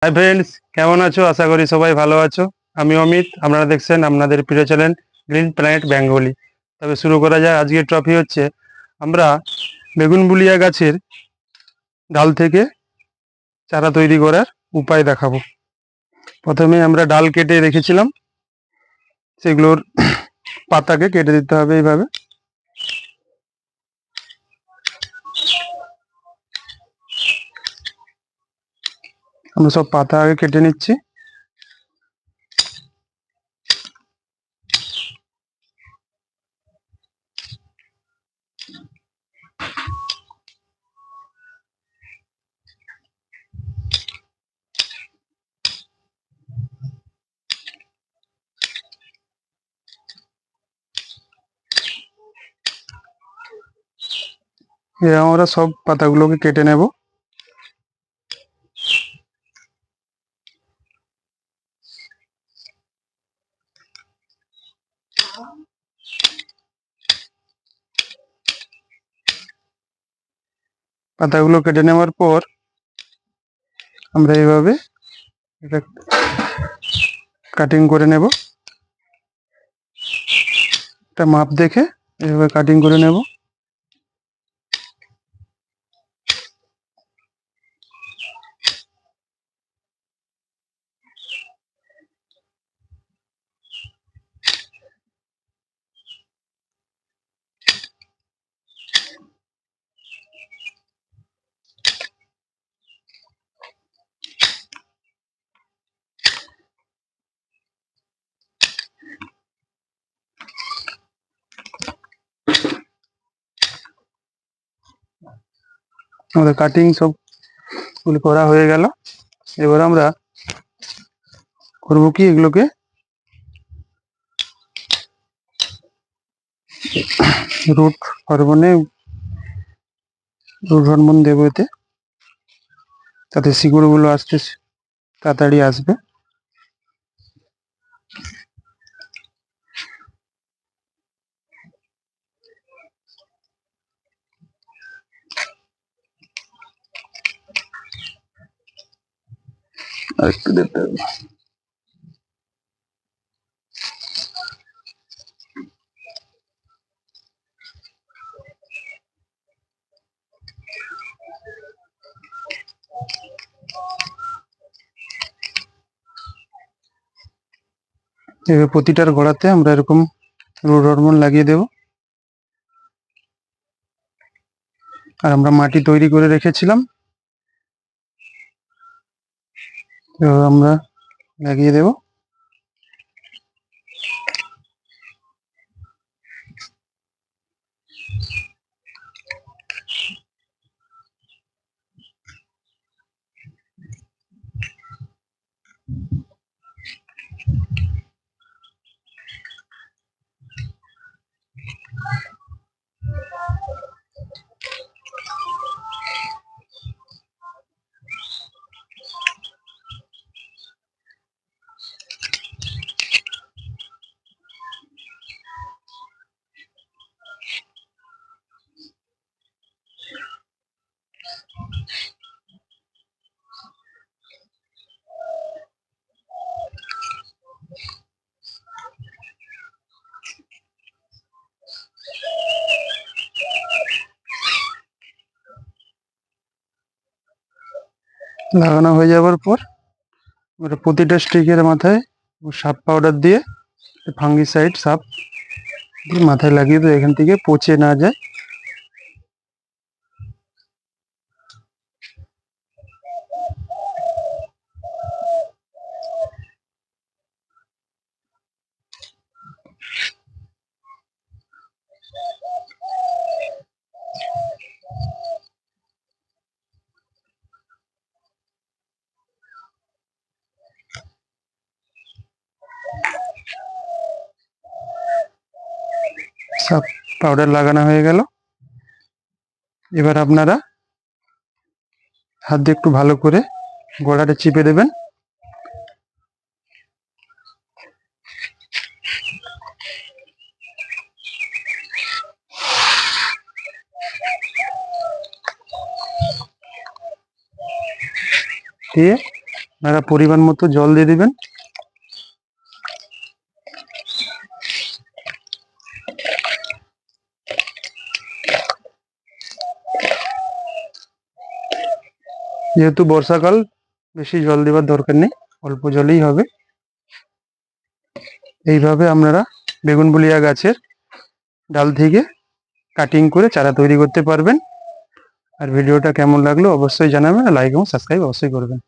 Hi friends, কেমন আছো? আশা করি সবাই ভালো আছো। আমি অমিত, আপনারা দেখছেন আপনাদের প্রিয় চ্যানেল গ্রিন প্ল্যানেট বেঙ্গলি। তবে শুরু করা যায়। আজকের টপিক হচ্ছে আমরা বেগুন বুলিয়া গাছের ডাল থেকে চারা তৈরি করার উপায় দেখাবো। প্রথমে আমরা ডাল কেটে রেখেছিলাম, সেগুলোর পাতাকে কেটে দিতে হবে এইভাবে। আমরা সব পাতা আগে কেটে নিচ্ছি। আমরা সব পাতাগুলোকে কেটে নেব। পাতাগুলো কেটে নেওয়ার পর আমরা এইভাবে এটা কাটিং করে নেব। একটা মাপ দেখে এইভাবে কাটিং করে নেব। আমাদের কাটিং সবগুলি করা হয়ে গেল। এবার আমরা করবো কি, এগুলোকে রুট হরমোন দেবো এতে, তাতে শিকড়গুলো আসতে তাড়াতাড়ি আসবে। আর একটু দিতে হবে। এবার প্রতিটার গোড়াতে আমরা এরকম রুট হরমোন লাগিয়ে দেব। আর আমরা মাটি তৈরি করে রেখেছিলাম, এবার আমরা লাগিয়ে দেব। লাগানো হয়ে যাওয়ার পর আমরা প্রতিটা স্টিকের মাথায় সাপ পাউডার দিয়ে, ফাঙ্গিসাইড সাপ দিয়ে মাথায় লাগিয়ে দেবো, এখান থেকে পচে না যায়। সাপ পাউডার লাগানো হয়ে গেল। এবার আপনারা হাত দিয়ে একটু ভালো করে গোড়াটা চিপে দেবেন। দিয়ে আপনারা পরিমাণ মতো জল দিয়ে দিবেন। যেহেতু বর্ষাকাল, বেশি জল দেওয়ার দরকার নেই, অল্প জলেই হবে। এইভাবে আপনারা বেগুনবুলিয়া গাছের ডাল থেকে কাটিং করে চারা তৈরি করতে পারবেন। আর ভিডিওটা কেমন লাগলো অবশ্যই জানাবেন, লাইক এবং সাবস্ক্রাইব অবশ্যই করবেন।